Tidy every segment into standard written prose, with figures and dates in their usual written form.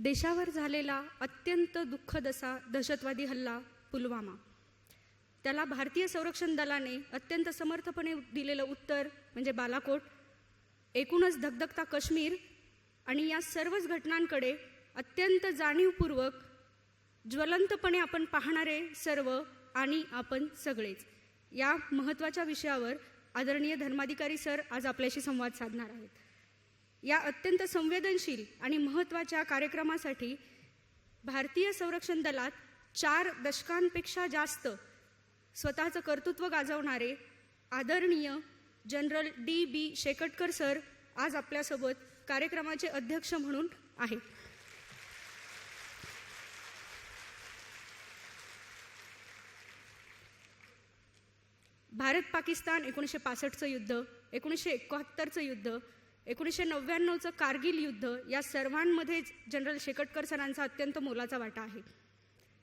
देशावर झालेला अत्यंत दुःखद असा दहशतवादी हल्ला पुलवामा, त्याला भारतीय संरक्षण दलाने अत्यंत समर्थपणे दिलेलं उत्तर म्हणजे बालाकोट, एकूणच धगधगता काश्मीर आणि या सर्वच घटनांकडे अत्यंत जाणीवपूर्वक ज्वलंतपणे आपण पाहणारे सर्व आणि आपण सगळेच या महत्त्वाच्या विषयावर आदरणीय धर्माधिकारी सर आज आपल्याशी संवाद साधणार आहेत. या अत्यंत संवेदनशील आणि महत्त्वाच्या कार्यक्रमासाठी भारतीय संरक्षण दलात 4 दशकांपेक्षा जास्त स्वतःचं कर्तृत्व गाजवणारे आदरणीय जनरल D.B. शेकटकर सर आज आपल्यासोबत कार्यक्रमाचे अध्यक्ष म्हणून आहेत. भारत पाकिस्तान 1965चं युद्ध, 1971चं युद्ध, 1999चं कारगिल युद्ध या सर्वांमध्ये जनरल शेकटकर सरांचा अत्यंत मोलाचा वाटा आहे.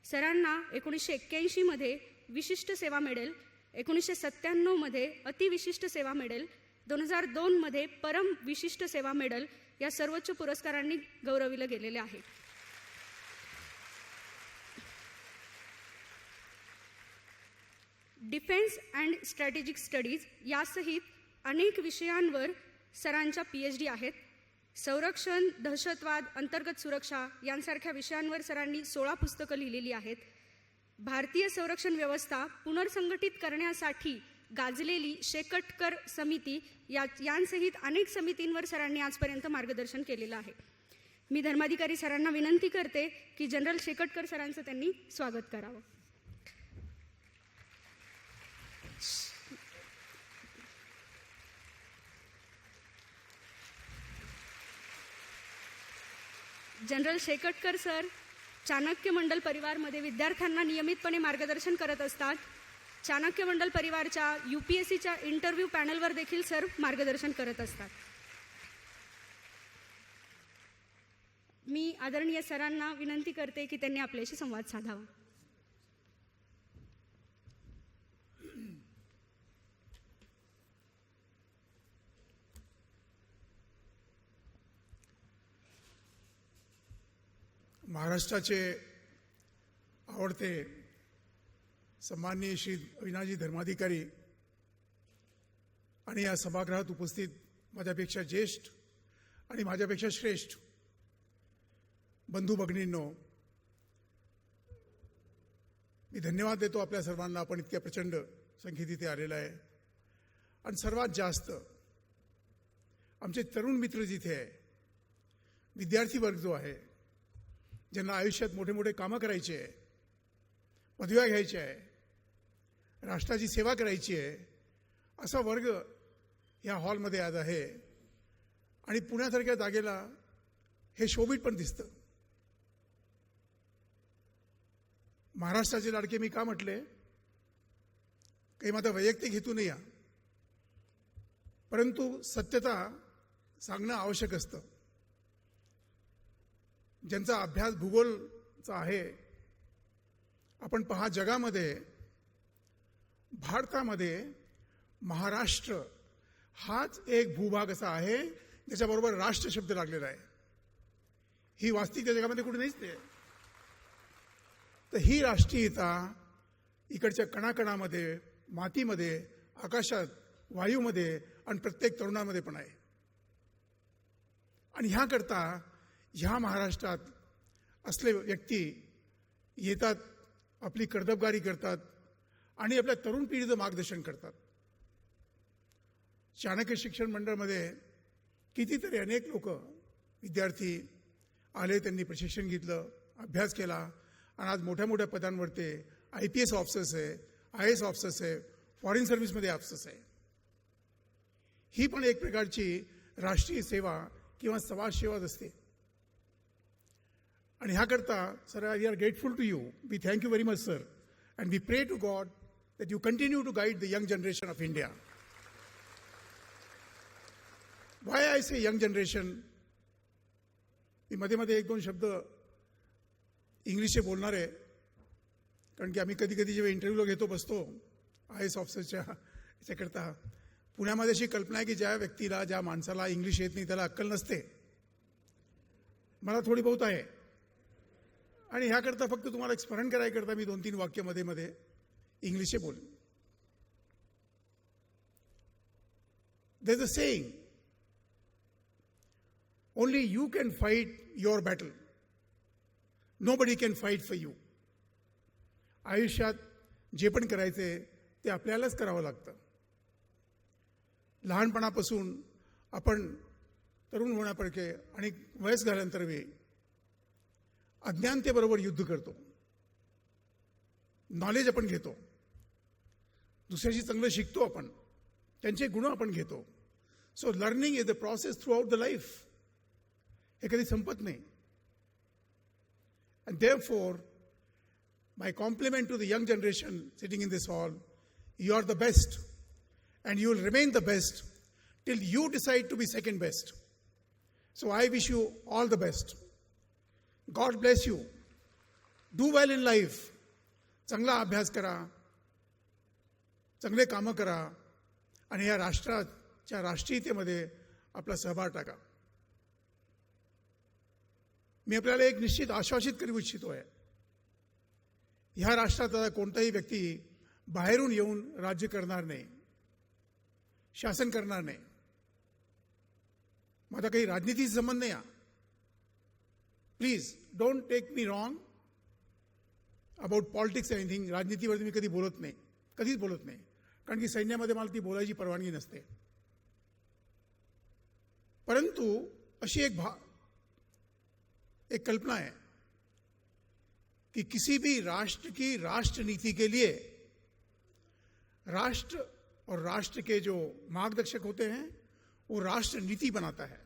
सरांना 1981 मध्ये विशिष्ट सेवा मेडल, 1997 मध्ये अतिविशिष्ट सेवा मेडल, 2002 मध्ये परम विशिष्ट सेवा मेडल या सर्वोच्च पुरस्कारांनी गौरविले गेलेले आहे. डिफेन्स अँड स्ट्रॅटेजिक स्टडीज यासहित अनेक विषयांवर सरांच्या PhD आहेत. संरक्षण, दहशतवाद, अंतर्गत सुरक्षा यांसारख्या विषयांवर सरांनी 16 पुस्तकं लिहिलेली आहेत. भारतीय संरक्षण व्यवस्था पुनर्संघटित करण्यासाठी गाजलेली शेकटकर समिती यांसहित अनेक समितींवर सरांनी आजपर्यंत मार्गदर्शन केलेलं आहे. मी धर्माधिकारी सरांना विनंती करते की जनरल शेकटकर सरांचं त्यांनी स्वागत करावं. जनरल शेकटकर सर चाणक्य मंडल परिवारमध्ये विद्यार्थ्यांना नियमितपणे मार्गदर्शन करत असतात. चाणक्य मंडल परिवारच्या UPSCच्या इंटरव्ह्यू पॅनलवर देखील सर मार्गदर्शन करत असतात. मी आदरणीय सरांना विनंती करते की त्यांनी आपल्याशी संवाद साधावा. महाराष्ट्राचे आवडते सन्माननीय श्री अविनाशजी धर्माधिकारी आणि या सभागृहात उपस्थित माझ्यापेक्षा ज्येष्ठ आणि माझ्यापेक्षा श्रेष्ठ बंधू भगिनींनो, मी धन्यवाद देतो आपल्या सर्वांना. आपण इतक्या प्रचंड संख्येत इथे आलेला आहे आणि सर्वात जास्त आमचे तरुण मित्र जिथे आहे, विद्यार्थी वर्ग जो आहे, ज्यांना आयुष्यात मोठे मोठे कामं करायची आहे, पदव्या घ्यायच्या आहे, राष्ट्राची सेवा करायची आहे, असा वर्ग ह्या हॉलमध्ये आज आहे. आणि पुण्यासारख्या जागेला हे शोभित पण दिसतं. महाराष्ट्राचे लाडके मी का म्हटले, काही माझा वैयक्तिक हेतू नाही, परंतु सत्यता सांगणं आवश्यक असतं. ज्यांचा अभ्यास भूगोलचा आहे, आपण पहा जगामध्ये, भारतामध्ये महाराष्ट्र हाच एक भूभाग असा आहे ज्याच्याबरोबर राष्ट्र शब्द लागलेला आहे. ही वास्तविकता जगामध्ये कुठे नाहीच नाही. तर ही राष्ट्रीयता इकडच्या कणाकणामध्ये, मातीमध्ये, आकाशात, वायूमध्ये आणि प्रत्येक तरुणामध्ये पण आहे. आणि ह्याकरता ह्या महाराष्ट्रात असले व्यक्ती येतात, आपली कर्तबगारी करतात आणि आपल्या तरुण पिढीचं मार्गदर्शन करतात. चाणक्य शिक्षण मंडळामध्ये कितीतरी अनेक लोक, विद्यार्थी आले, त्यांनी प्रशिक्षण घेतलं, अभ्यास केला आणि आज मोठ्या मोठ्या पदांवरती IPS ऑफिसर्स आहे, IAS ऑफिसर्स आहे, फॉरेन सर्व्हिसमध्ये ऑफिसर्स आहे. ही पण एक प्रकारची राष्ट्रीय सेवा किंवा समाजसेवाच असते. आणि ह्याकरता sir, we are grateful to you. We thank you very much sir, and we pray to God that you continue to guide the young generation of India. Why I say young generation? मी मध्ये मध्ये 1-2 शब्द इंग्लिशचे बोलणार आहे, कारण की आम्ही कधी कधी जेव्हा इंटरव्ह्यूला घेतो बसतो IAS ऑफिसरच्या याच्याकरता, पुण्यामध्ये अशी कल्पना आहे की ज्या व्यक्तीला, ज्या माणसाला इंग्लिश येत नाही त्याला अक्कल नसते. मला थोडी बहुत आहे, आणि ह्याकरता फक्त तुम्हाला एक स्मरण करायकरता मी 2-3 वाक्य मध्ये इंग्लिशे बोलेन. There's a saying, only you can fight your battle. Nobody can fight for you. आयुष्यात जे पण करायचे ते आपल्यालाच करावं लागतं. लहानपणापासून आपण तरुण होण्यापर्यंत आणि वयस झाल्यानंतर अज्ञानतेबरोबर युद्ध करतो. नॉलेज आपण घेतो, दुसऱ्याशी चांगलं शिकतो, आपण त्यांचे गुण आपण घेतो. So learning is the process throughout the life. हे कधी संपत नाही. And therefore my compliment to the young generation sitting in this hall, you are the best and you will remain the best till you decide to be second best. So I wish you all the best. God bless you. Do well in life. चांगला अभ्यास करा, चांगले कामं करा आणि या राष्ट्राच्या राष्ट्रीयतेमध्ये आपला सहभाग टाका. मी आपल्याला एक निश्चित आश्वासित करू इच्छितोय. ह्या राष्ट्रात आता कोणताही व्यक्ती बाहेरून येऊन राज्य करणार नाही, शासन करणार नाही. माझा काही राजनीतीचा संबंध नाही. Please don't take me wrong about politics anything. राजनीतीवरती मी कधी बोलत नाही, कधीच बोलत नाही, कारण की सैन्यामध्ये मला ती बोलायची परवानगी नसते. परंतु अशी एक कल्पना है कि किसी भी राष्ट्र की राष्ट्र नीति के लिए राष्ट्र और राष्ट्र के जो मार्गदर्शक होते हैं वो राष्ट्र नीति बनाता है.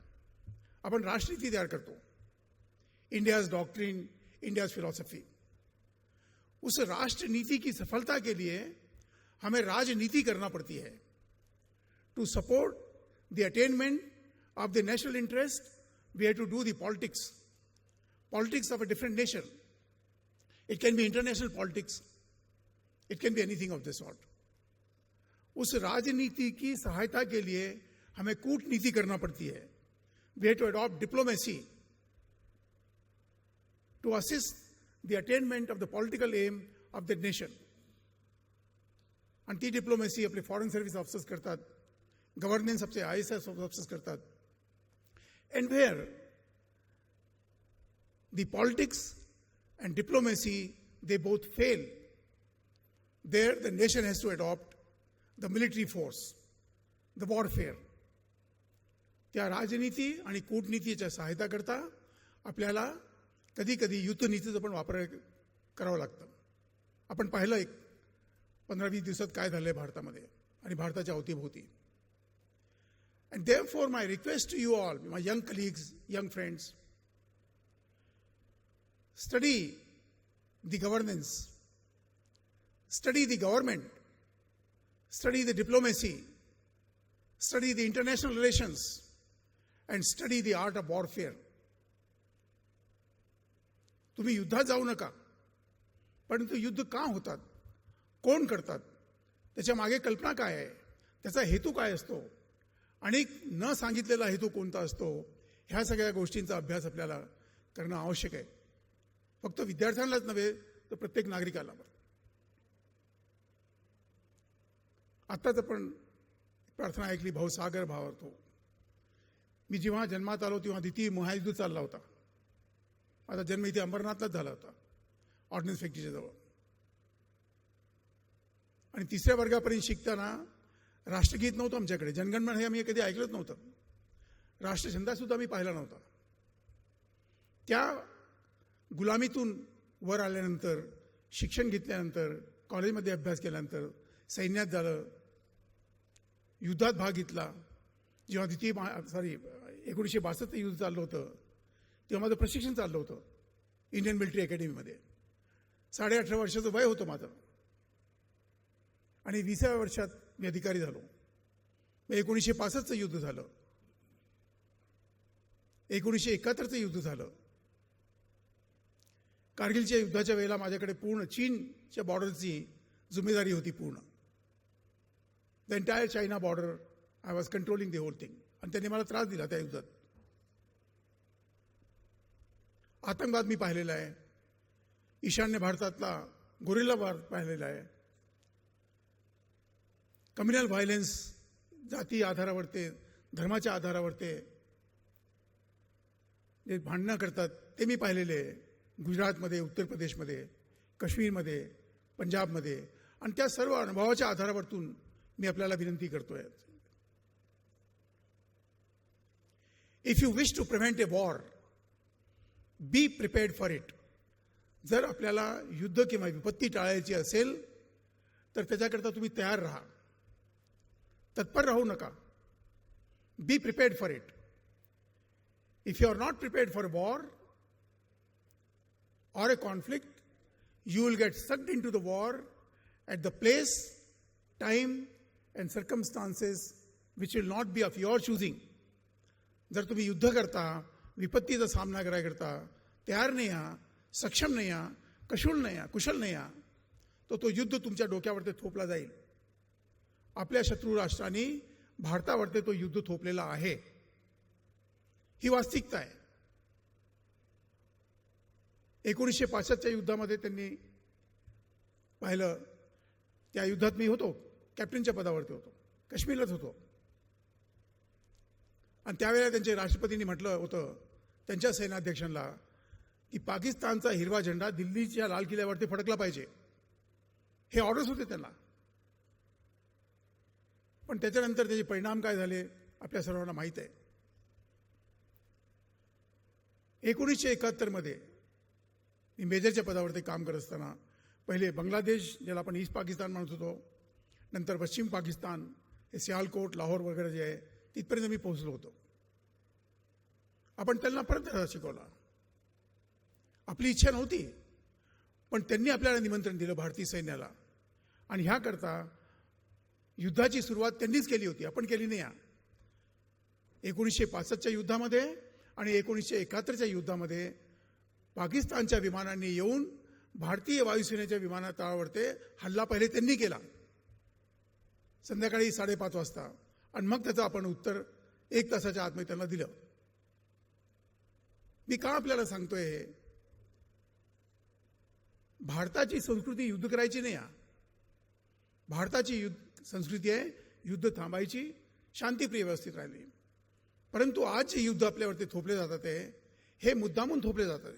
अपन राष्ट्र नीति तैयार करते. India's doctrine, India's philosophy. उस राष्ट्र नीति की सफलता के लिए हमें राजनीति करना पड़ती है. To support the attainment of the national interest we have to do the politics of a different nation. It can be international politics, it can be anything of this sort. उस राजनीति की सहायता के लिए हमें कूटनीति करना पड़ती है. We have to adopt diplomacy to assist the attainment of the political aim of the nation. आणि ती डिप्लोमॅसी आपले फॉरेन सर्व्हिस ऑफिसर्स करतात, गव्हर्नन्स आपले ISS ऑफिसर्स करतात. And where the politics and diplomacy they both fail, there the nation has to adopt the military force, the warfare. त्या राजनीती आणि कूटनीतीच्या सहायता करता आपल्याला कधी कधी युद्धनीतीचा पण वापर करावा लागतं. आपण पाहिलं एक 15-20 दिवसात काय झालंय भारतामध्ये आणि भारताच्या अवतीभोवती. And therefore my request to you all, my young colleagues, young friends, study the governance, study the government, study the diplomacy, study the international relations and study the art of warfare. तुम्ही युद्धात जाऊ नका, परंतु युद्ध का होतात, कोण करतात, त्याच्या मागे कल्पना काय आहे, त्याचा हेतू काय असतो आणि न सांगितलेला हेतू कोणता असतो, ह्या सगळ्या गोष्टींचा अभ्यास आपल्याला करणं आवश्यक आहे. फक्त विद्यार्थ्यांनाच नव्हे तर प्रत्येक नागरिकाला. आत्ताच आपण प्रार्थना ऐकली, भाऊसागर भावार्थो. मी जेव्हा जन्मात आलो तेव्हा द्वितीय महायुद्ध चालला होता. माझा जन्म इथे अंबरनाथलाच झाला होता, ऑर्डिनन्स फॅक्टरीच्या जवळ. आणि 3ऱ्या वर्गापर्यंत शिकताना राष्ट्रगीत नव्हतं आमच्याकडे. जनगणमन हे आम्ही कधी ऐकलंच नव्हतं. राष्ट्रछंदासुद्धा मी पाहिला नव्हता. त्या गुलामीतून वर आल्यानंतर, शिक्षण घेतल्यानंतर, कॉलेजमध्ये अभ्यास केल्यानंतर, सैन्यात झालं, युद्धात भाग घेतला. जेव्हा 1962 युद्ध चाललं होतं तेव्हा माझं प्रशिक्षण चाललं होतं इंडियन मिलिटरी अकॅडमीमध्ये. 18.5 वर्षाचं वय होतं माझं आणि 20व्या वर्षात मी अधिकारी झालो. 1965चं युद्ध झालं, 1971चं युद्ध झालं. कारगिलच्या युद्धाच्या वेळेला माझ्याकडे पूर्ण चीनच्या बॉर्डरची जिम्मेदारी होती. पूर्ण the entire China border I was controlling the whole thing. आणि त्यांनी मला त्रास दिला त्या युद्धात. आतंकवाद मी पाहिलेला आहे, ईशान्य भारतातला गोरिल्ला वार पाहिलेला आहे. कम्युनल व्हायलन्स, जाती आधारावरती, धर्माच्या आधारावरती जे भांडणं करतात ते मी पाहिलेले आहे. गुजरातमध्ये, उत्तर प्रदेशमध्ये, काश्मीरमध्ये, पंजाबमध्ये. आणि त्या सर्व अनुभवाच्या आधारावरतून मी आपल्याला विनंती करतोय, if you wish to prevent a war, be prepared for it. जर आपल्याला युद्ध किंवा विपत्ती टाळायची असेल तर त्याच्याकरता तुम्ही तयार राहा, तत्पर राहू नका. Be prepared for it. If you are not prepared for war or a conflict, you will get sucked into the war at the place, time and circumstances which will not be of your choosing. जर तुम्ही युद्ध करता, विपत्तीचा सामना करायकरता तयार नाही आहात, सक्षम नाही आहात, कुशल नाही आहात, तो युद्ध तुमच्या डोक्यावरती थोपला जाईल. आपल्या शत्रू राष्ट्रांनी भारतावरती तो युद्ध थोपलेला आहे. ही वास्तविकता आहे. 1965च्या युद्धामध्ये त्यांनी पाहिलं, त्या युद्धात मी होतो, कॅप्टनच्या पदावरती होतो, काश्मीरलाच होतो. आणि त्यावेळेला त्यांच्या राष्ट्रपतींनी म्हटलं होतं त्यांच्या सेनाध्यक्षांना की पाकिस्तानचा हिरवा झेंडा दिल्लीच्या लाल किल्ल्यावरती फडकला पाहिजे. हे ऑर्डर्स होते त्यांना. पण त्याच्यानंतर त्याचे परिणाम काय झाले आपल्या सर्वांना माहीत आहे. 1971 मध्ये मी मेजरच्या पदावरती काम करत असताना पहिले बांगलादेश, ज्याला आपण ईस्ट पाकिस्तान म्हणत होतो, नंतर पश्चिम पाकिस्तान, हे सियालकोट, लाहोर वगैरे जे आहे तिथपर्यंत मी पोहोचलो होतो. आपण त्यांना परत शिकवला. आपली इच्छा नव्हती, पण त्यांनी आपल्याला निमंत्रण दिलं भारतीय सैन्याला. आणि ह्याकरता युद्धाची सुरुवात त्यांनीच केली होती, आपण केली नाही. 1965च्या युद्धामध्ये आणि 1971च्या युद्धामध्ये पाकिस्तानच्या विमानांनी येऊन भारतीय वायुसेनेच्या विमानतळावरती हल्ला पहिले त्यांनी केला संध्याकाळी 5:30 वाजता. आणि मग त्याचं आपण उत्तर 1 तासाच्या आतमध्ये त्यांना दिलं. मी का आपल्याला सांगतोय हे? भारताची संस्कृती युद्ध करायची नाही. भारताची संस्कृती आहे युद्ध थांबायची, शांतिप्रिय व्यवस्थित राहिली. परंतु आज जे युद्ध आपल्यावरती थोपले जातात हे मुद्दामून थोपले जातात.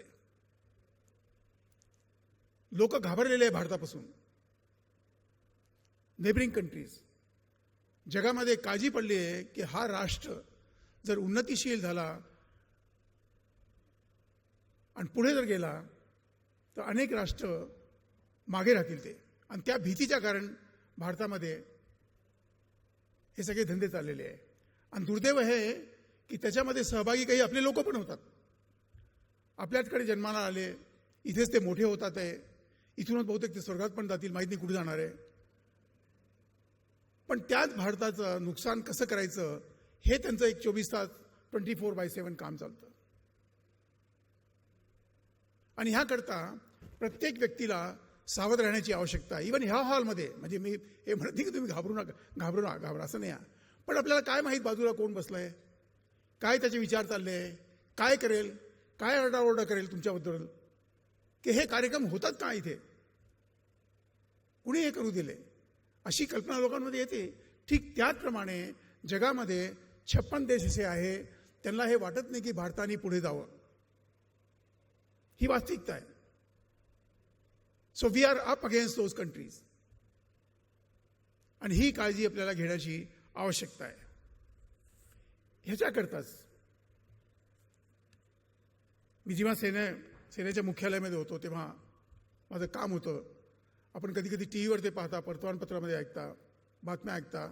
लोक घाबरलेले आहे भारतापासून. नेबरिंग कंट्रीज, जगामध्ये काळजी पडली आहे की हा राष्ट्र जर उन्नतीशील झाला आणि पुढे जर गेला तर अनेक राष्ट्र मागे राहतील ते. आणि त्या भीतीच्या कारण भारतामध्ये हे सगळे धंदे चाललेले आहे. आणि दुर्दैव आहे की त्याच्यामध्ये सहभागी काही आपले लोक पण होतात. आपल्याकडे जन्माला आले, इथेच ते मोठे होतात आहे, इथूनच बहुतेक ते स्वर्गात पण जातील, माहीत नाही कुठे जाणार आहे. पण त्याच भारताचं नुकसान कसं करायचं हे त्यांचं एक 24 तास 24/7 काम चालतं. आणि ह्याकरता प्रत्येक व्यक्तीला सावध राहण्याची आवश्यकता आहे. इव्हन ह्या हॉलमध्ये, म्हणजे मी हे म्हणत नाही की तुम्ही घाबरा असं नाही. पण आपल्याला काय माहीत बाजूला कोण बसलंय, काय त्याचे विचार चालले, काय करेल, काय आरडाओरडा करेल तुमच्याबद्दल, की हे कार्यक्रम होतात का इथे, कुणी हे करू दिले, अशी कल्पना लोकांमध्ये येते. ठीक त्याचप्रमाणे जगामध्ये 56 देश असे आहे त्यांना हे वाटत नाही की भारताने पुढे जावं. ही वास्तविकता आहे. So we are up against those countries. आणि ही काळजी आपल्याला घेण्याची आवश्यकता आहे. ह्याच्याकरताच मी जेव्हा सेनेच्या मुख्यालयामध्ये होतो तेव्हा माझं काम होतं, आपण कधी कधी टीव्हीवर ते पाहता, वर्तमानपत्रामध्ये ऐकता, बातम्या ऐकता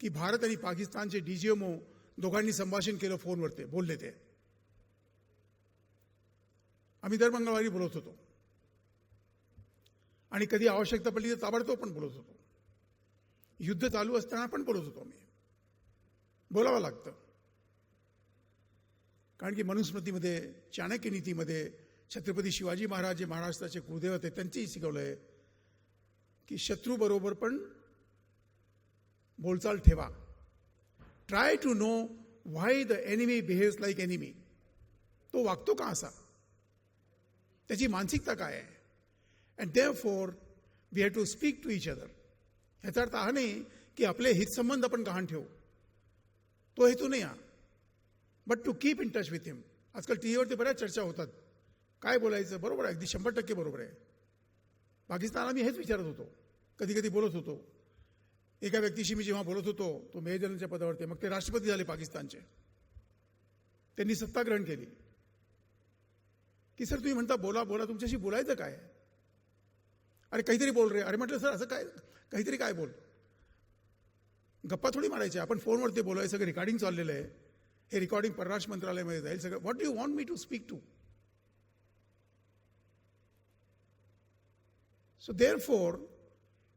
की भारत आणि पाकिस्तानचे DGMO दोघांनी संभाषण केलं फोनवरती, बोलले ते. आम्ही दर मंगळवारी बोलत होतो आणि कधी आवश्यकता पडली तर ताबडतोब पण बोलत होतो. युद्ध चालू असताना पण बोलत होतो. आम्ही बोलावं लागतं, कारण की मनुस्मृतीमध्ये, चाणक्य नीतीमध्ये छत्रपती शिवाजी महाराज जे महाराष्ट्राचे कुलदेव होते त्यांचेही शिकवलंय की शत्रूबरोबर पण बोलचाल ठेवा. Try to know why the enemy behaves like enemy. तो वागतो का असा, त्याची मानसिकता काय आहे, and therefore we have to speak to each other. ह्याचा अर्थ हा नाही की आपले हितसंबंध आपण गहाण ठेवू, तो हेतू नाही हा. But to keep in touch with him. आजकाल टीव्हीवरती बऱ्याच चर्चा होतात, काय बोलायचं. बरोबर आहे, अगदी 100% बरोबर आहे. पाकिस्तानला मी हेच विचारत होतो, कधी कधी बोलत होतो. एका व्यक्तीशी मी जेव्हा बोलत होतो, तो मेजर जनरलच्या पदावरती, मग ते राष्ट्रपती झाले पाकिस्तानचे, त्यांनी सत्ता ग्रहण केली, की सर तुम्ही म्हणता बोला बोला, तुमच्याशी बोलायचं काय? अरे काहीतरी बोल रे. अरे म्हटलं सर असं काय, काहीतरी काय बोल. गप्पा थोडी मारायचे, आपण फोनवरती बोलायचं, सगळं रेकॉर्डिंग चाललेलं आहे, हे रेकॉर्डिंग परराष्ट्र मंत्रालयामध्ये जाईल सगळं. What do you want me to speak to? So therefore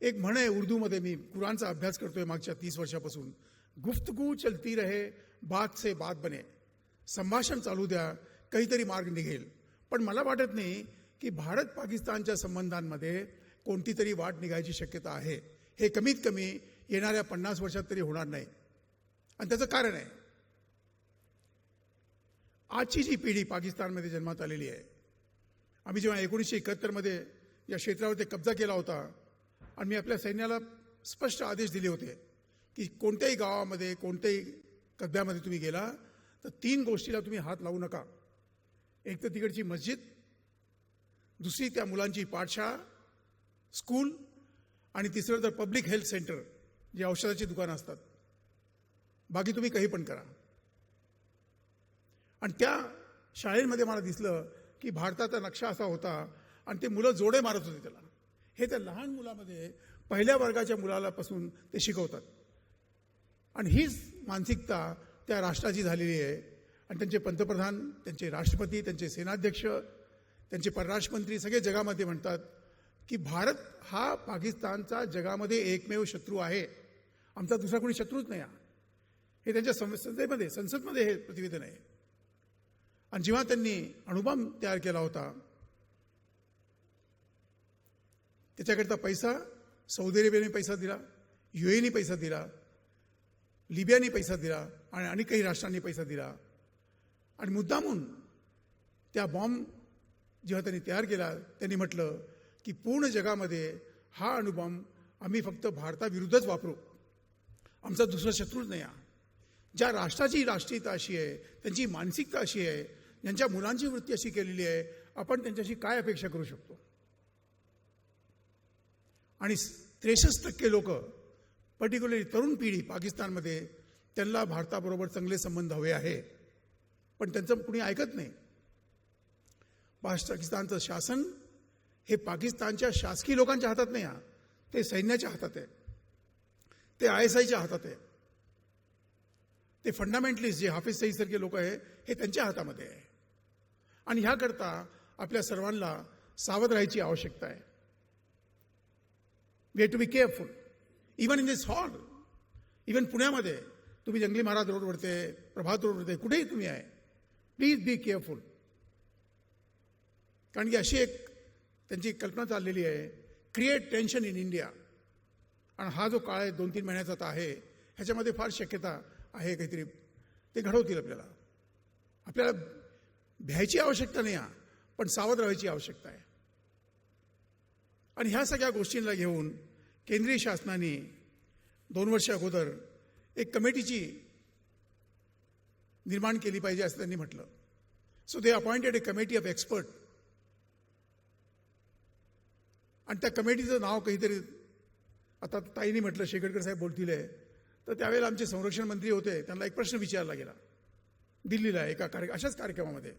एक म्हण आहे उर्दूमध्ये, मी कुराणचा अभ्यास करतोय मागच्या 30 वर्षापासून, गुफ्तगू चलती रहे बात से बात बने. संभाषण चालू द्या, काहीतरी मार्ग निघेल. पण मला वाटत नाही की भारत पाकिस्तानच्या संबंधांमध्ये कोणती तरी वाट निघायची शक्यता आहे. हे कमीत कमी येणाऱ्या 50 वर्षात तरी होणार नाही. आणि त्याचं कारण आहे, आजची जी पिढी पाकिस्तानमध्ये जन्मात आलेली आहे, आम्ही जेव्हा 1971 मध्ये या क्षेत्रावरती कब्जा केला होता, आणि मी आपल्या सैन्याला स्पष्ट आदेश दिले होते की कोणत्याही गावामध्ये, कोणत्याही कब्ब्यामध्ये तुम्ही गेला तर 3 गोष्टीला तुम्ही हात लावू नका. एक तर तिकडची मस्जिद, दुसरी त्या मुलांची पाठशाळा, स्कूल, आणि तिसरं तर पब्लिक हेल्थ सेंटर, जे औषधाची दुकानं असतात. बाकी तुम्ही काही पण करा. आणि त्या शाळेमध्ये मला दिसलं की भारताचा नक्षा असा होता, आणि ते मुलं जोडे मारत होते त्याला. हे त्या लहान मुलामध्ये, पहिल्या वर्गाच्या मुलापासून ते शिकवतात. आणि हीच मानसिकता त्या राष्ट्राची झालेली आहे. आणि त्यांचे पंतप्रधान, त्यांचे राष्ट्रपती, त्यांचे सेनाध्यक्ष, त्यांचे परराष्ट्र मंत्री सगळे जगामध्ये म्हणतात की भारत हा पाकिस्तानचा जगामध्ये एकमेव शत्रू आहे, आमचा दुसरा कोणी शत्रूच नाही. हे त्यांच्या संसदमध्ये हे प्रतिवेदन आहे. आणि जेव्हा त्यांनी अणुबॉम्ब तयार केला होता, त्याच्याकरता पैसा सौदी अरेबियाने पैसा दिला, UAEने पैसा दिला, लिबियाने पैसा दिला, आणि काही राष्ट्रांनी पैसा दिला. आणि मुद्दामून त्या बॉम्ब जेव्हा त्यांनी तयार केला, त्यांनी म्हटलं की पूर्ण जगामध्ये हा अणुबॉम्ब आम्ही फक्त भारताविरुद्धच वापरू, आमचा दुसरा शत्रूच नाही. ज्या राष्ट्राची राष्ट्रीयता अशी आहे, त्यांची मानसिकता अशी आहे, ज्यांच्या मुलांची वृत्ती अशी केलेली आहे, आपण त्यांच्याशी काय अपेक्षा करू शकतो? आणि 63% लोक, पर्टिक्युलरली तरुण पिढी पाकिस्तानमध्ये, त्यांना भारताबरोबर चांगले संबंध हवे आहे, पण त्यांचं कुणी ऐकत नाही. पाकिस्तानचं शासन हे पाकिस्तानच्या शासकीय लोकांच्या हातात नाही, ते सैन्याच्या हातात आहे, ते ISIच्या हातात आहे, ते फंडामेंटलिस्ट जे हाफिज सईद सारखे लोक आहे, हे त्यांच्या हातामध्ये आहे. आणि ह्याकरता आपल्या सर्वांना सावध राहायची आवश्यकता आहे. We have to be careful. Even in this hall, even पुण्यामध्ये तुम्ही जंगली महाराज रोडवरती, प्रभात रोडवरती, कुठेही तुम्ही आहे, प्लीज बी केअरफुल. कारण की अशी एक त्यांची कल्पना चाललेली आहे, क्रिएट टेन्शन इन इंडिया. आणि हा जो काळ आहे 2-3 महिन्याचा आता आहे, ह्याच्यामध्ये फार शक्यता आहे काहीतरी ते घडवतील. आपल्याला भ्यायची आवश्यकता नाही, पण सावध राहायची आवश्यकता आहे. आणि ह्या सगळ्या गोष्टींना घेऊन केंद्रीय शासनाने 2 वर्ष अगोदर एक कमिटीची निर्माण केली पाहिजे असं त्यांनी म्हटलं. So they appointed A committee of expert. आणि त्या कमिटीचं नाव काहीतरी, आता ताईंनी म्हटलं, शेखडकर साहेब बोलतील आहे, तर त्यावेळेला आमचे संरक्षण मंत्री होते, त्यांना एक प्रश्न विचारला गेला दिल्लीला एका अशाच कार्यक्रमामध्ये,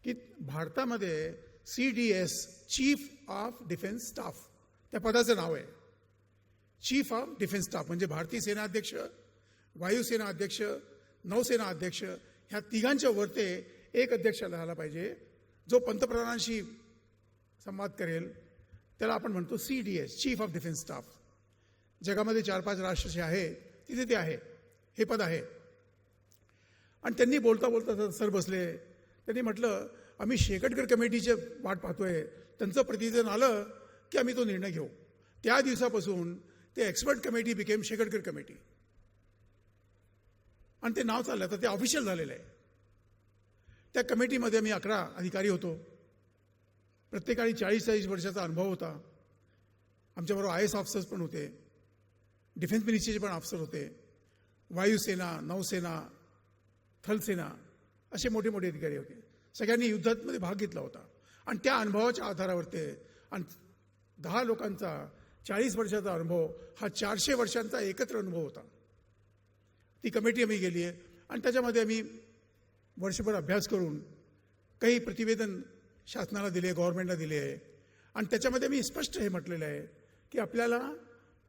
की भारतामध्ये CDS, chief of defence staff, त्या पदाचं नाव आहे. चीफ ऑफ डिफेन्स स्टाफ म्हणजे भारतीय सेना अध्यक्ष, वायुसेना अध्यक्ष, नौसेना अध्यक्ष, ह्या तिघांच्या वरते एक अध्यक्ष राहायला पाहिजे, जो पंतप्रधानांशी संवाद करेल. त्याला आपण म्हणतो CDS, chief of defence staff. जगामध्ये 4-5 राष्ट्र जे आहे तिथे ते आहे, हे पद आहे. आणि त्यांनी बोलता बोलता सर बसले, त्यांनी म्हटलं आम्ही शेकटकर कमिटीचे वाट पाहतोय, त्यांचं प्रतिवेदन आलं की आम्ही तो निर्णय घेऊ. त्या दिवसापासून ते expert committee became Shekatkar committee, आणि ते नाव चाललं, तर ते ऑफिशियल झालेलं आहे. त्या कमिटीमध्ये आम्ही 11 अधिकारी होतो. प्रत्येकाने 40-40 वर्षाचा अनुभव होता. आमच्याबरोबर IAS ऑफिसर्स पण होते, डिफेन्स मिनिस्ट्रीचे पण ऑफिसर होते, वायुसेना, नौसेना, थलसेना असे मोठे मोठे अधिकारी होते. सगळ्यांनी युद्धामध्ये भाग घेतला होता आणि त्या अनुभवाच्या आधारावर ते आणि 10 लोकांचा 40 वर्षाचा अनुभव हा 400 वर्षांचा एकत्र अनुभव होता. ती कमिटी आम्ही गेली आहे आणि त्याच्यामध्ये आम्ही वर्षभर अभ्यास करून काही प्रतिवेदन शासनाला दिले, गव्हर्नमेंटला दिले आहे आणि त्याच्यामध्ये मी स्पष्ट हे म्हटलेलं आहे की आपल्याला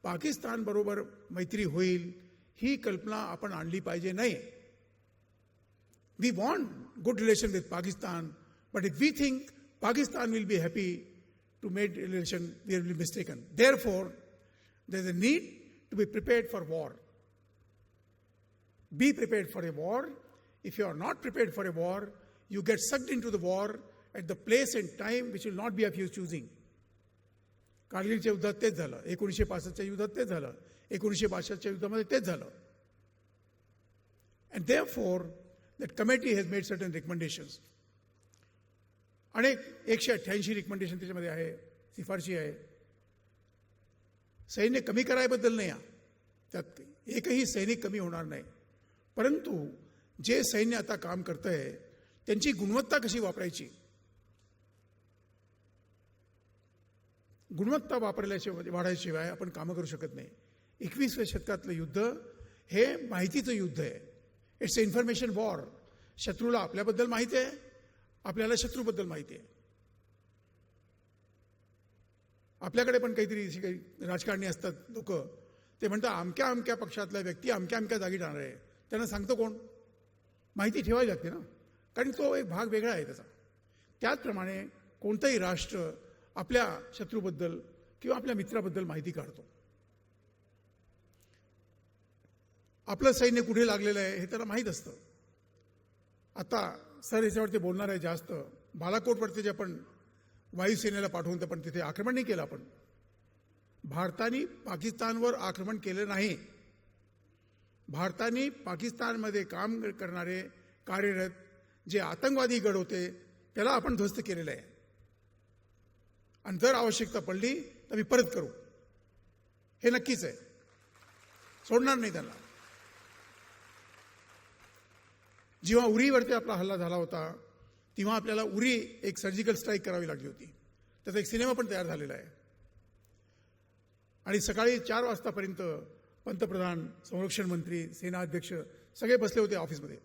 पाकिस्तानबरोबर मैत्री होईल ही कल्पना आपण आणली पाहिजे नाही. We want good relation with Pakistan, but if we think Pakistan will be happy to make relation, we will be mistaken. Therefore there is a need to be prepared for war. Be prepared for a war. If you are not prepared for a war, you get sucked into the war at the place and time which will not be of your choosing. कारगिलच्या युद्धात तेच झालं, 1965च्या युद्धात तेच झालं, 1962च्या युद्धामध्ये तेच झालं. And therefore, that committee has made certain recommendations. अनेक 188 रिकमेंडेशन त्याच्यामध्ये आहे, शिफारशी आहे. सैन्य कमी करायबद्दल नाही, त्यात एकही सैनिक कमी होणार नाही. परंतु जे सैन्य आता काम करतंय त्यांची गुणवत्ता कशी वापरायची, गुणवत्ता वाढायशिवाय आपण कामं करू शकत नाही. 21व्या शतकातलं युद्ध हे माहितीचं युद्ध आहे. It's a information war. शत्रूला आपल्याबद्दल माहिती आहे, आपल्याला शत्रूबद्दल माहिती आहे. आपल्याकडे पण काहीतरी काही राजकारणी असतात लोक, ते म्हणतात अमक्या अमक्या पक्षातला व्यक्ती अमक्या अमक्या जागी जाणार आहे. त्यांना सांगतो कोण? माहिती ठेवावी लागते ना, कारण तो एक भाग वेगळा आहे त्याचा. त्याचप्रमाणे कोणतंही राष्ट्र आपल्या शत्रूबद्दल किंवा आपल्या मित्राबद्दल माहिती काढतो. आपलं सैन्य कुठे लागलेलं आहे हे त्याला माहीत असतं. आता सर याच्यावरती बोलणार आहे जास्त. बालाकोटवरती जे आपण वायुसेनेला पाठवून पण तिथे आक्रमण नाही केलं आपण. भारताने पाकिस्तानवर आक्रमण केलं नाही. भारताने पाकिस्तानमध्ये काम करणारे कार्यरत जे आतंकवादी गड होते त्याला आपण ध्वस्त केलेलं आहे आणि जर आवश्यकता पडली तर मी परत करू, हे नक्कीच आहे. सोडणार नाही त्यांना. जेव्हा उरीवरती आपला हल्ला झाला होता तेव्हा आपल्याला उरी एक सर्जिकल स्ट्राईक करावी लागली होती. त्याचा एक सिनेमा पण तयार झालेला आहे. आणि सकाळी 4 वाजतापर्यंत पंतप्रधान, संरक्षण मंत्री, सेना अध्यक्ष सगळे बसले होते ऑफिसमध्ये.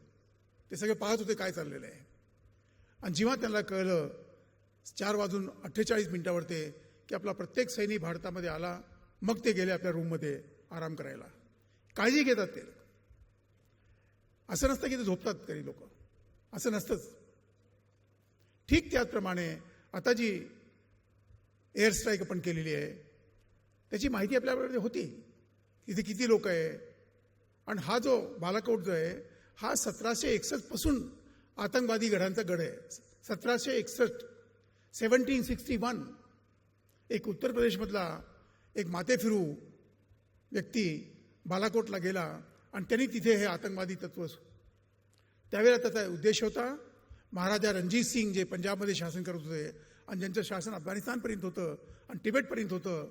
ते सगळे पाहत होते काय चाललेलं आहे. आणि जेव्हा त्यांना कळलं 4:48 ते की आपला प्रत्येक सैनिक भारतामध्ये आला, मग ते गेले आपल्या रूममध्ये आराम करायला. काळजी घेतात ते. असं नसतं की ते झोपतात काही लोक, असं नसतंच. ठीक त्याचप्रमाणे आता जी एअर स्ट्राईक आपण केलेली आहे त्याची माहिती आपल्याकडे होती, इथे किती लोक आहे. आणि हा जो बालाकोट जो आहे हा 1761 पासून आतंकवादी गडांचा गड आहे. 1761, 1761. एक उत्तर प्रदेशमधला एक माथेफिरू व्यक्ती बालाकोटला गेला आणि त्यांनी तिथे हे आतंकवादी तत्व, त्यावेळेला त्याचा उद्देश होता महाराजा रणजीत सिंग जे पंजाबमध्ये शासन करत होते आणि ज्यांचं शासन अफगाणिस्तानपर्यंत होतं आणि तिबेटपर्यंत होतं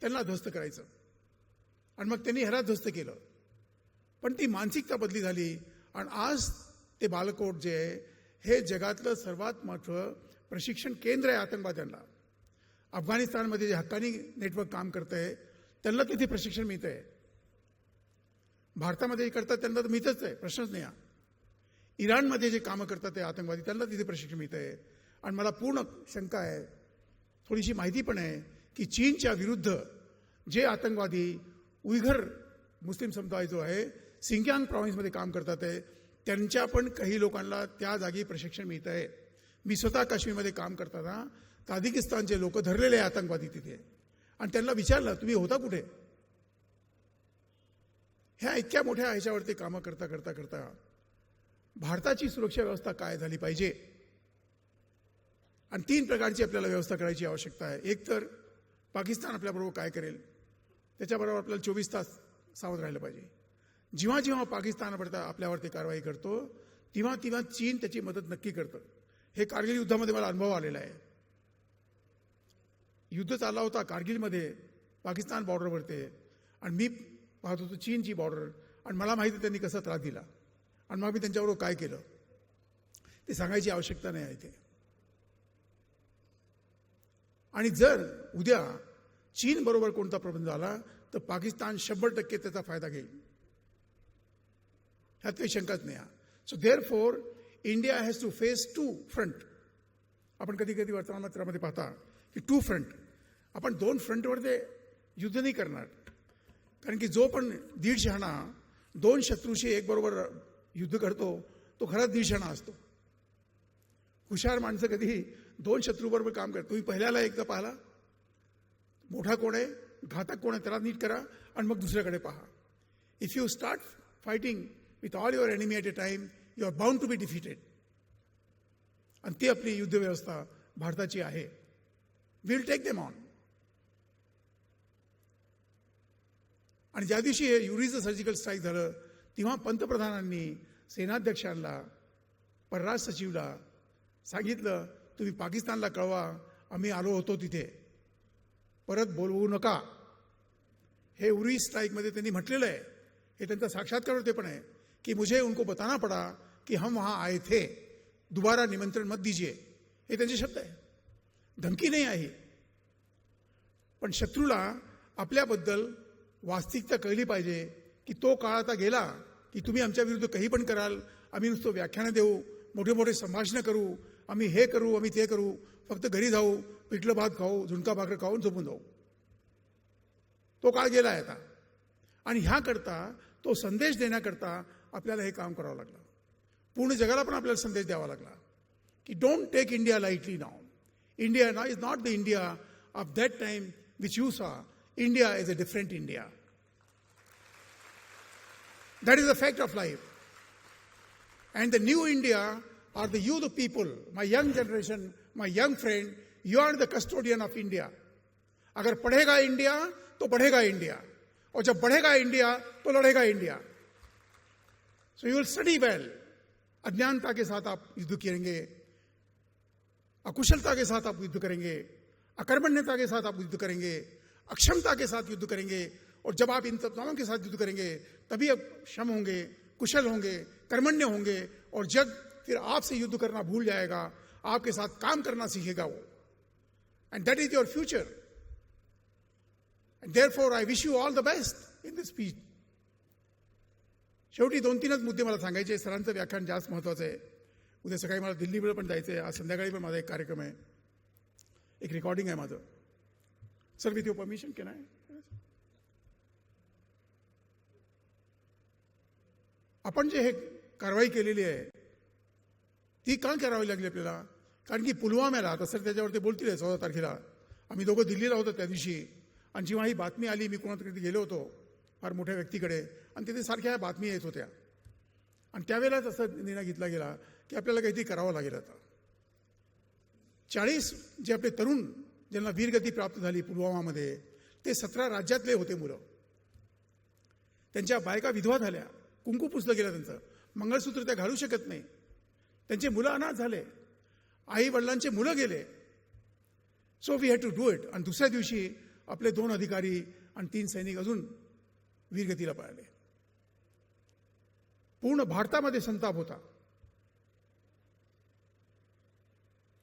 त्यांना ध्वस्त करायचं. आणि मग त्यांनी ह्याला ध्वस्त केलं. पण ती मानसिकता बदली झाली आणि आज ते बालाकोट जे आहे हे जगातलं सर्वात मोठं प्रशिक्षण केंद्र आहे आतंकवाद्यांना. अफगाणिस्तानमध्ये जे हक्कानी नेटवर्क काम करत आहे त्यांना तिथे प्रशिक्षण मिळतं आहे. भारतामध्ये करतात त्यांना तर मिळतच आहे, प्रश्नच नाही. इराणमध्ये जे कामं करतात ते आतंकवादी त्यांना तिथे प्रशिक्षण मिळतं आहे. आणि मला पूर्ण शंका आहे, थोडीशी माहिती पण आहे की चीनच्या विरुद्ध जे आतंकवादी उयघर मुस्लिम समुदाय जो आहे सिंगियांग प्रॉव्हिन्समध्ये काम करतात आहे त्यांच्या पण काही लोकांना त्या जागी प्रशिक्षण मिळतं आहे. मी स्वतः काश्मीरमध्ये काम करताना ताजिकिस्तानचे लोक धरलेले आहे आतंकवादी तिथे आणि त्यांना विचारलं तुम्ही होता कुठे. ह्या इतक्या मोठ्या ह्याच्यावरती कामं करता करता करता भारताची सुरक्षा व्यवस्था काय झाली पाहिजे. आणि 3 प्रकारची आपल्याला व्यवस्था करायची आवश्यकता आहे. एक तर पाकिस्तान आपल्याबरोबर काय करेल त्याच्याबरोबर आपल्याला 24 तास सावध राहिलं पाहिजे. जेव्हा जेव्हा पाकिस्तान आपल्यावरती कारवाई करतो तेव्हा तेव्हा चीन त्याची मदत नक्की करतं. हे कारगिल युद्धामध्ये मला अनुभव आलेला आहे. युद्ध चालला होता कारगिलमध्ये पाकिस्तान बॉर्डरवरती, आणि मी पाहत होतो चीनची बॉर्डर, आणि मला माहिती त्यांनी कसा त्रास दिला, आणि मग मी त्यांच्याबरोबर काय केलं ते सांगायची आवश्यकता नाही आहे इथे. आणि जर उद्या चीन बरोबर कोणता प्रबंध झाला तर पाकिस्तान 100% त्याचा फायदा घेईल, ह्यात काही शंकाच नाही. So therefore India has to face 2 front. आपण कधी कधी वर्तमानपत्रामध्ये पाहता की 2 फ्रंट. आपण 2 फ्रंटवर ते युद्ध नाही करणार, कारण की जो पण 1.5 शहाणा 2 शत्रूशी एक बरोबर युद्ध करतो तो खराच 1.5 शहाणा असतो. हुशार माणसं कधी 2 शत्रूबरोबर काम करतात. तुम्ही पहिल्याला एकदा पाहिला, मोठा कोण आहे, घातक कोण आहे, त्याला नीट करा आणि मग दुसऱ्याकडे पहा. If you start fighting with all your enemy at a time, you are bound to be defeated. आणि ती आपली युद्ध व्यवस्था भारताची आहे. Will take them on. आणि ज्या दिवशी हे युरीचं सर्जिकल स्ट्राईक झालं तेव्हा पंतप्रधानांनी सेनाध्यक्षांना, परराष्ट्र सचिवला सांगितलं, तुम्ही पाकिस्तानला कळवा आम्ही आलो होतो तिथे, परत बोलवू नका. हे उरी स्ट्राईकमध्ये त्यांनी म्हटलेलं आहे. हे त्यांचा साक्षात्कार होते पण आहे की मुझे उनको बताना पड़ा कि हम वहां आए थे, दोबारा निमंत्रण मत दीजिए. हे त्यांचे शब्द आहे, धमकी नाही आहे. पण शत्रूला आपल्याबद्दल वास्तविकता कळली पाहिजे की तो काळ आता गेला की तुम्ही आमच्या विरुद्ध काही पण कराल, आम्ही नुसतं व्याख्यानं देऊ, मोठे मोठे संभाषणं करू, आम्ही हे करू, आम्ही ते करू, फक्त घरी जाऊ, पिठलं भात खाऊ, झुणका भाकर खाऊन झोपून जाऊ. तो काळ गेला आहे आता. आणि ह्याकरता तो संदेश देण्याकरता आपल्याला हे काम करावं लागलं. पूर्ण जगाला पण आपल्याला संदेश द्यावा लागला की don't take India lightly now. India now is not the India of that time which you saw. India is a different India. That is the fact of life. And the new India are the youth people, my young generation, my young friend, you are the custodian of India. अगर पढ़ेगा India तो बढ़ेगा India, और जब बढ़ेगा India तो लड़ेगा India. So you will study well. अज्ञानता के साथ आप युद्ध करेंगे, अकुशलता के साथ आप युद्ध करेंगे, अकर्मण्यता के साथ आप युद्ध करेंगे, अक्षमता के साथ युद्ध करेंगे. और जब आप इन तत्वों के साथ युद्ध करेंगे तभी आप क्षम होंगे, कुशल होंगे, कर्मण्य होंगे, और जग फिर आपसे युद्ध करना भूल जाएगा, आपके साथ काम करना सीखेगा वो. End that is your future. End therefore I wish you all the best in this speech. शेवटी 2-3च मुद्दे मला सांगायचे. सरांचं व्याख्यान जास्त महत्वाचं आहे. उद्या सकाळी मला दिल्लीकडे पण जायचं आहे. आज संध्याकाळी पण माझा एक कार्यक्रम आहे, एक रेकॉर्डिंग आहे माझं. Sir with your permission can I. आपण जे हे कारवाई केलेली आहे ती का करावी लागली आपल्याला? कारण की पुलवाम्याला, आता सर त्याच्यावरती बोलतील 14 तारखेला, आम्ही दोघं दिल्लीला होतो त्या दिवशी, आणि जेव्हा ही बातमी आली, मी कोणाकडे गेलो होतो फार मोठ्या व्यक्तीकडे, आणि तिथे सारख्या बातमी येत होत्या, आणि त्यावेळेलाच असं निर्णय घेतला गेला की आपल्याला काहीतरी करावं लागेल. आता 40 जे आपले तरुण ज्यांना वीरगती प्राप्त झाली पुलवामामध्ये, ते 17 राज्यातले होते मुलं. त्यांच्या बायका विधवा झाल्या, कुंकू पुसलं गेलं त्यांचं, मंगळसूत्र त्या घालू शकत नाही, त्यांचे मुलं अनाथ झाले, आई वडिलांचे मुलं गेले. So we had to do it. आणि दुसऱ्या दिवशी आपले 2 अधिकारी आणि 3 सैनिक अजून वीरगतीला पळाले. पूर्ण भारतामध्ये संताप होता.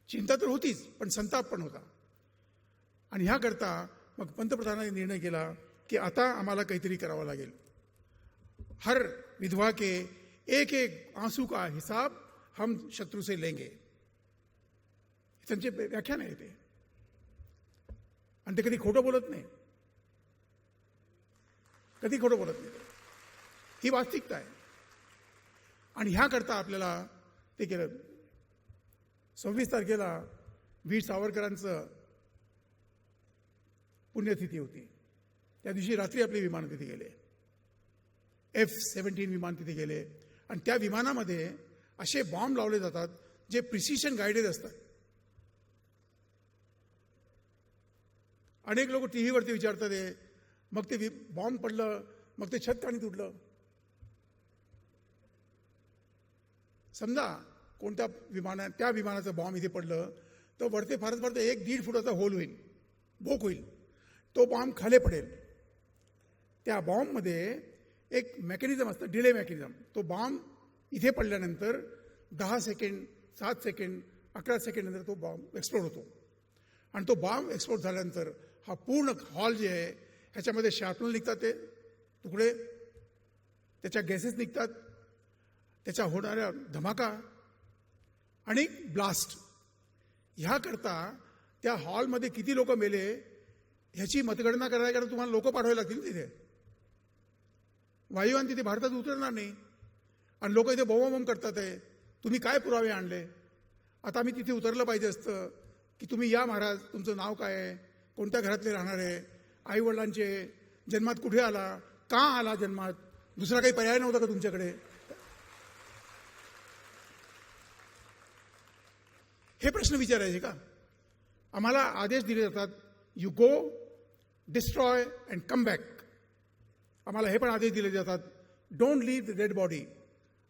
चिंता तर होतीच, पण संताप पण होता. आणि ह्याकरता मग पंतप्रधानांनी निर्णय केला की आता आम्हाला काहीतरी करावं लागेल. हर विधवा के एक एक आंसू का हिसाब हम शत्रु से लेंगे. त्यांचे व्याख्यान आहे ते, आणि ते कधी खोटं बोलत नाही, कधी खोटं बोलत नाही. ही वास्तविकता आहे. आणि ह्याकरता आपल्याला ते केलं. 26 तारखेला वीर सावरकरांचं पुण्यतिथी होती. त्या दिवशी रात्री आपले विमान तिथे गेले, F-17 विमान तिथे गेले, आणि त्या विमानामध्ये असे बॉम्ब लावले जातात जे प्रिसिशन गाईडेड असतात. अनेक लोक टीव्हीवरती विचारतात, मग ते बॉम्ब पडलं, मग ते छत काणी तुटलं. समजा कोणत्या विमानात त्या विमानाचं बॉम्ब इथे पडलं तर वरते फारच 1-1.5 फुटाचा होल होईल बोक होईल, तो बॉम्ब खाली पडेल. त्या बॉम्बमध्ये एक मेकॅनिझम असतं, डिले मेकॅनिझम. तो बॉम्ब इथे पडल्यानंतर 10 सेकंड, 7 सेकंड, 11 सेकंड नंतर तो बॉम्ब एक्सप्लोड होतो. आणि तो बॉम्ब एक्सप्लोड झाल्यानंतर हा पूर्ण हॉल जे आहे ह्याच्यामध्ये शार्पनर निघतात, ते तुकडे, त्याच्या गॅसेस निघतात, त्याच्या होणाऱ्या धमाका आणि ब्लास्ट. ह्याकरता त्या हॉलमध्ये किती लोक मेले ह्याची मतगणना करायला कारण तुम्हाला लोक पाठवावे लागतील तिथे. वायुयान तिथे भारतात उतरणार नाही आणि लोक इथे बोंबाबोंब करतात आहे. तुम्ही काय पुरावे आणले? आता आम्ही तिथे उतरलं पाहिजे असतं की तुम्ही या महाराज, तुमचं नाव काय आहे, कोणत्या घरातले राहणार आहे, आईवडिलांचे, जन्मात कुठे आला, का आला जन्मात, दुसरा काही पर्याय नव्हता का तुमच्याकडे? हे प्रश्न विचारायचे का? आम्हाला आदेश दिले जातात, you go, destroy and come back. आम्हाला हे पण आदेश दिले जातात, don't leave the dead body.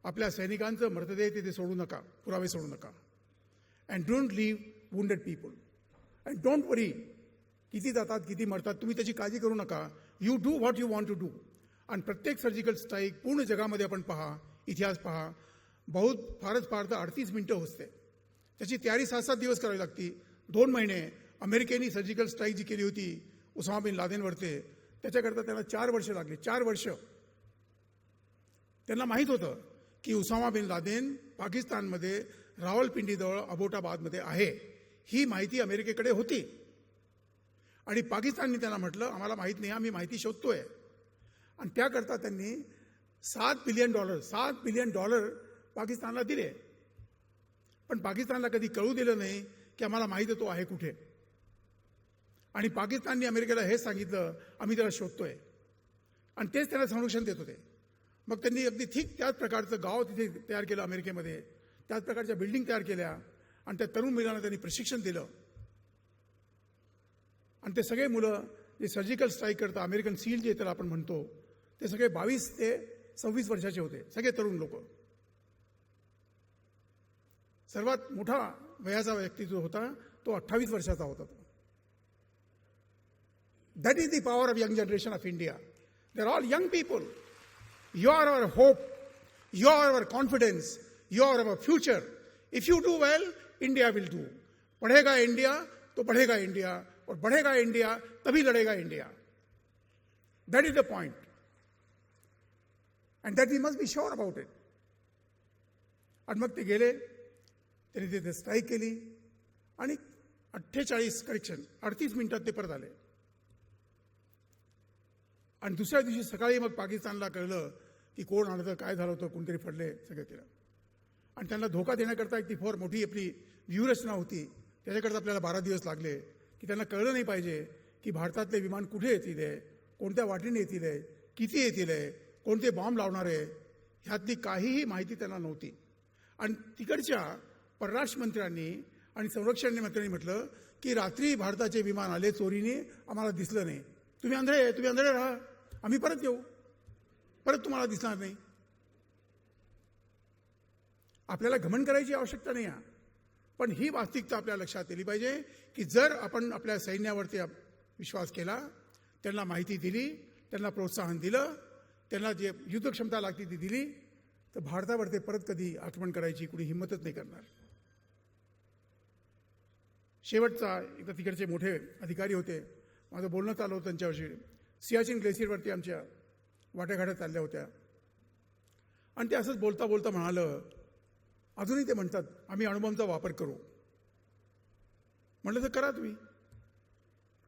आपल्या सैनिकांचं मृतदेह तिथे सोडू नका, पुरावे सोडू नका. And don't leave wounded people. And don't worry, किती जातात किती मरतात तुम्ही त्याची काळजी करू नका. You do what you want to do. आणि प्रत्येक सर्जिकल स्ट्राईक पूर्ण जगामध्ये आपण पहा, इतिहास पहा, फारच फार तर 38 मिनिटं होते. त्याची तयारी 7-7 दिवस करावी लागती. 2 महिने. अमेरिकेने सर्जिकल स्ट्राईक जी केली होती उसामा बिन लादेनवरती, त्याच्याकरता त्यांना 4 वर्ष लागली. 4 वर्ष. त्यांना माहीत होतं की उसामा बिन लादेन पाकिस्तानमध्ये रावलपिंडीजवळ अबोटाबादमध्ये आहे. ही माहिती अमेरिकेकडे होती आणि पाकिस्तानने त्यांना म्हटलं, आम्हाला माहीत नाही, आम्ही माहिती शोधतोय. आणि त्याकरता त्यांनी $7 बिलियन पाकिस्तानला दिले. पण पाकिस्तानला कधी कळू दिलं नाही की आम्हाला माहीत आहे तो आहे कुठे. आणि पाकिस्तानने अमेरिकेला हेच सांगितलं, आम्ही त्याला शोधतोय. आणि तेच त्याला संरक्षण देत होते. मग त्यांनी अगदी ठीक त्याच प्रकारचं गाव तिथे तयार केलं अमेरिकेमध्ये, त्याच प्रकारच्या बिल्डिंग तयार केल्या आणि त्या तरुण मुलांना त्यांनी प्रशिक्षण दिलं. आणि ते सगळे मुलं जे सर्जिकल स्ट्राईक करतात, अमेरिकन सील जे त्याला आपण म्हणतो, ते सगळे 22 ते 26 वर्षाचे होते, सगळे तरुण लोक. सर्वात मोठा वयाचा व्यक्ती जो होता तो 28 वर्षाचा होता. तो that is the power of young generation of India. They are all young people. You are our hope, you are our confidence, you are our future. If you do well, India will do. पढ़ेगा India तो बढ़ेगा India, और बढ़ेगा India तभी लड़ेगा India. That is the point. And that we must be sure about it. आणि मग ते गेले, त्यांनी तिथे स्ट्राईक केली आणि 38 मिनिटात ते परत आले. आणि दुसऱ्या दिवशी सकाळी मग पाकिस्तानला कळलं की कोण आलं होतं, काय झालं होतं, कोणतरी पडले, सगळं केलं. आणि त्यांना धोका देण्याकरता एक ती फार मोठी आपली व्यूहरचना होती. त्याच्याकरता आपल्याला 12 दिवस लागले की त्यांना कळलं नाही पाहिजे की भारतातले विमान कुठे येतील आहे, कोणत्या वाटेने येतील आहे, किती येतील आहे, कोणते बॉम्ब लावणार आहे, ह्यातली काहीही माहिती त्यांना नव्हती. आणि तिकडच्या परराष्ट्र मंत्र्यांनी आणि संरक्षण मंत्र्यांनी म्हटलं की रात्री भारताचे विमान आले चोरीने, आम्हाला दिसलं नाही. तुम्ही आंधळे राहा, आम्ही परत येऊ, परत तुम्हाला दिसणार नाही. आपल्याला घमंड करायची आवश्यकता नाही आहे, पण ही वास्तविकता आपल्या लक्षात आली पाहिजे की जर आपण आपल्या सैन्यावरती विश्वास केला, त्यांना माहिती दिली, त्यांना प्रोत्साहन दिलं, त्यांना जे युद्ध क्षमता लागते ती दिली, तर भारतावरती परत कधी आक्रमण करायची कुणी हिंमतच नाही करणार. शेवटचा एकदा तिकडचे मोठे अधिकारी होते, माझं बोलणं चालू होतं त्यांच्याविषयी. सियाचिन ग्लेशियरवरती आमच्या वाट्याघाट्या चालल्या होत्या आणि ते असंच बोलता बोलता म्हणालं, अजूनही ते म्हणतात आम्ही अणुबॉम्बचा वापर करू. म्हटलं तर करा, तुम्ही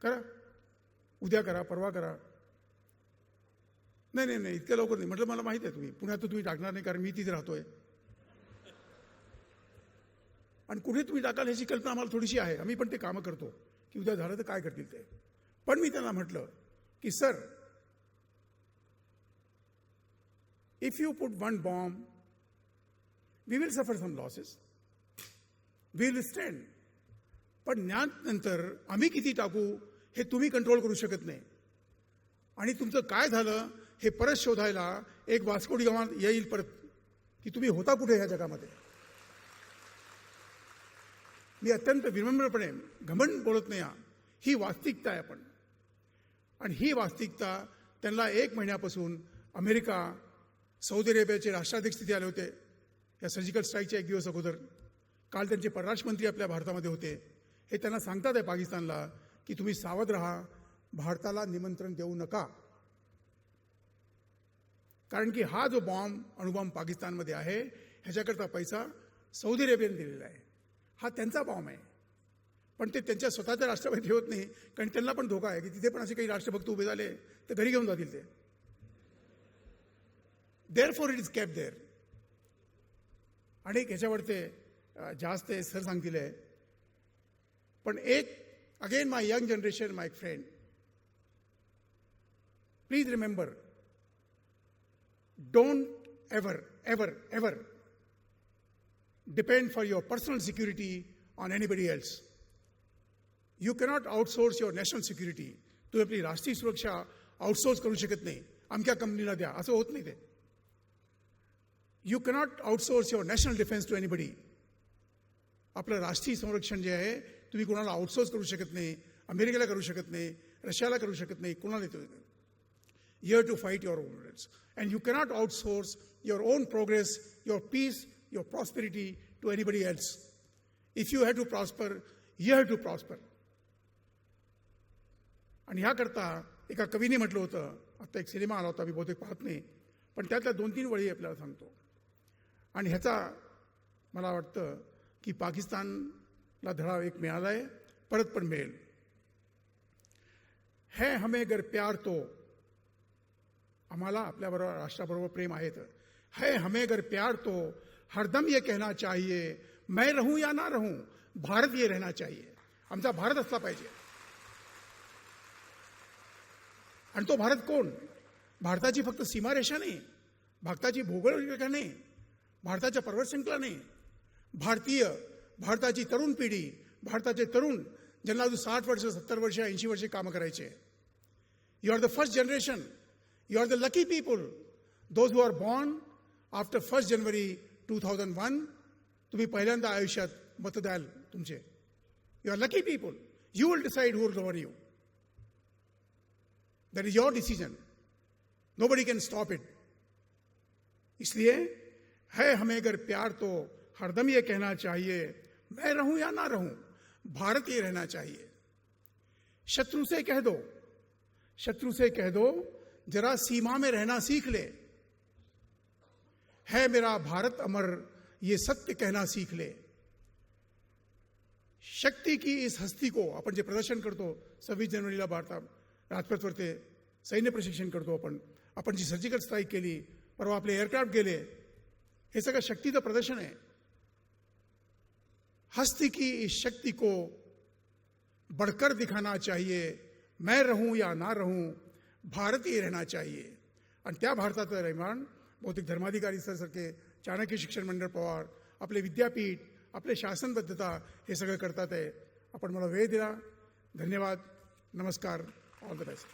करा, उद्या करा, परवा करा. नाही इतक्या लवकर नाही. म्हटलं मला माहिती आहे तुम्ही पुण्यात तुम्ही टाकणार नाही, कारण मी तिथे राहतोय आणि कुठे तुम्ही टाकाल ह्याची कल्पना आम्हाला थोडीशी आहे. आम्ही पण ते कामं करतो की उद्या झालं तर काय करतील ते. पण मी त्यांना म्हटलं की sir, if you put one bomb we will suffer some losses, we will stand. पण नंतर आम्ही किती टाकू हे तुम्ही कंट्रोल करू शकत नाही. आणि तुमचं काय झालं हे परत शोधायला एक वास्को डी गामा येईल परत की तुम्ही होता कुठे ह्या जगामध्ये. मी अत्यंत विनम्रपणे घमंड बोलत नाही. ही वास्तविकता आहे आपण. आणि ही वास्तविकता त्यांना 1 महिन्यापासून अमेरिका, सौदी अरेबियाचे राष्ट्राध्यक्ष तिथे आले होते या सर्जिकल स्ट्राईकच्या 1 दिवस अगोदर. काल त्यांचे परराष्ट्र मंत्री आपल्या भारतामध्ये होते. हे त्यांना सांगतात आहे पाकिस्तानला की तुम्ही सावध राहा, भारताला निमंत्रण देऊ नका. कारण की हा जो अणुबॉम्ब पाकिस्तानमध्ये आहे ह्याच्याकरता पैसा सौदी अरेबियाने दिलेला आहे. हा त्यांचा बॉम्ब आहे. पण ते त्यांच्या स्वतःच्या राष्ट्रामध्ये ठेवत नाही, कारण त्यांना पण धोका आहे की तिथे पण असे काही राष्ट्रभक्त उभे झाले तर घरी घेऊन जातील ते. Therefore it is kept there. आणि ह्याच्यावर ते जास्त सर सांगतील आहे. पण एक again my young generation, my friend, please remember, don't ever depend for your personal security on anybody else. You cannot outsource your national security. तुम्ही आपली राष्ट्रीय सुरक्षा आउटसोर्स करू शकत नाही, अमक्या कंपनीला द्या, असं होत नाही ते. You cannot outsource your national defense to anybody. आपलं राष्ट्रीय संरक्षण जे आहे तुम्ही कोणाला आउटसोर्स करू शकत नाही, अमेरिकेला करू शकत नाही, रशियाला करू शकत नाही, कोणाला देतो. You have to fight your own battles. And you cannot outsource your own progress, your peace, your prosperity to anybody else. If you have to prosper, you have to prosper. आणि ह्याकरता एका कवीने म्हटलं होतं, आता एक सिनेमा आला होता, मी बहुतेक पाहत नाही, पण त्यातल्या 2-3 वळी आपल्याला सांगतो. आणि ह्याचा मला वाटतं की पाकिस्तानला धडा एक मिळाला आहे, परत पण मिळेल. है हमें अगर प्यार तो, आम्हाला आपल्याबरोबर राष्ट्राबरोबर प्रेम आहे. है हमें अगर प्यार तो हरदम ये कहना चाहिए, मैं रहूं या ना रहूं, भारत ये रहना चाहिए. आमचा भारत असला पाहिजे. आणि तो भारत कोण? भारताची फक्त सीमारेषा नाही, भारताची भौगोलिक रेखा नाही, भारताच्या पर्वत श्रृंखला नाही. भारताची तरुण पिढी, भारताचे तरुण ज्यांना अजून 60 वर्ष, 70 वर्ष, 80 वर्षे कामं करायचे. You are the first generation. You are the lucky people, those who are born after 1st January 2001. तुम्ही पहिल्यांदा आयुष्यात मत द्याल तुमचे. You are lucky people. You will decide who will govern you. That is your decision. Nobody can stop it. इसलिए है हमें अगर प्यार तो हरदम ये कहना चाहिए, मैं रहूं या ना रहूं, भारत ये रहना चाहिए. शत्रु से कह दो जरा सीमा में रहना सीख ले. है मेरा भारत अमर, ये सत्य कहना सीख ले. शक्ती की इस हस्ती को आपण जे प्रदर्शन करतो 26 जानेवारीला भारतात राजपथवर ते सैन्य प्रशिक्षण करतो. आपण जी सर्जिकल स्ट्राईक केली, परवा आपले एअरक्राफ्ट गेले, हे सगळं शक्तीचं प्रदर्शन आहे. हस्ती की इस शक्ति को बढ़कर दिखाना चाहिए, मैं रहूं या ना रहूं, भारतीय रहना चाहिए. आणि त्या भारताचं निर्माण बहुतेक धर्माधिकारी सारखे, चाणक्य शिक्षण मंडळ पवार, आपले विद्यापीठ, आपले शासनबद्धता हे सगळं करतात आहे. आपण मला वेळ दिला, धन्यवाद, नमस्कार, ऑल द बेस्ट.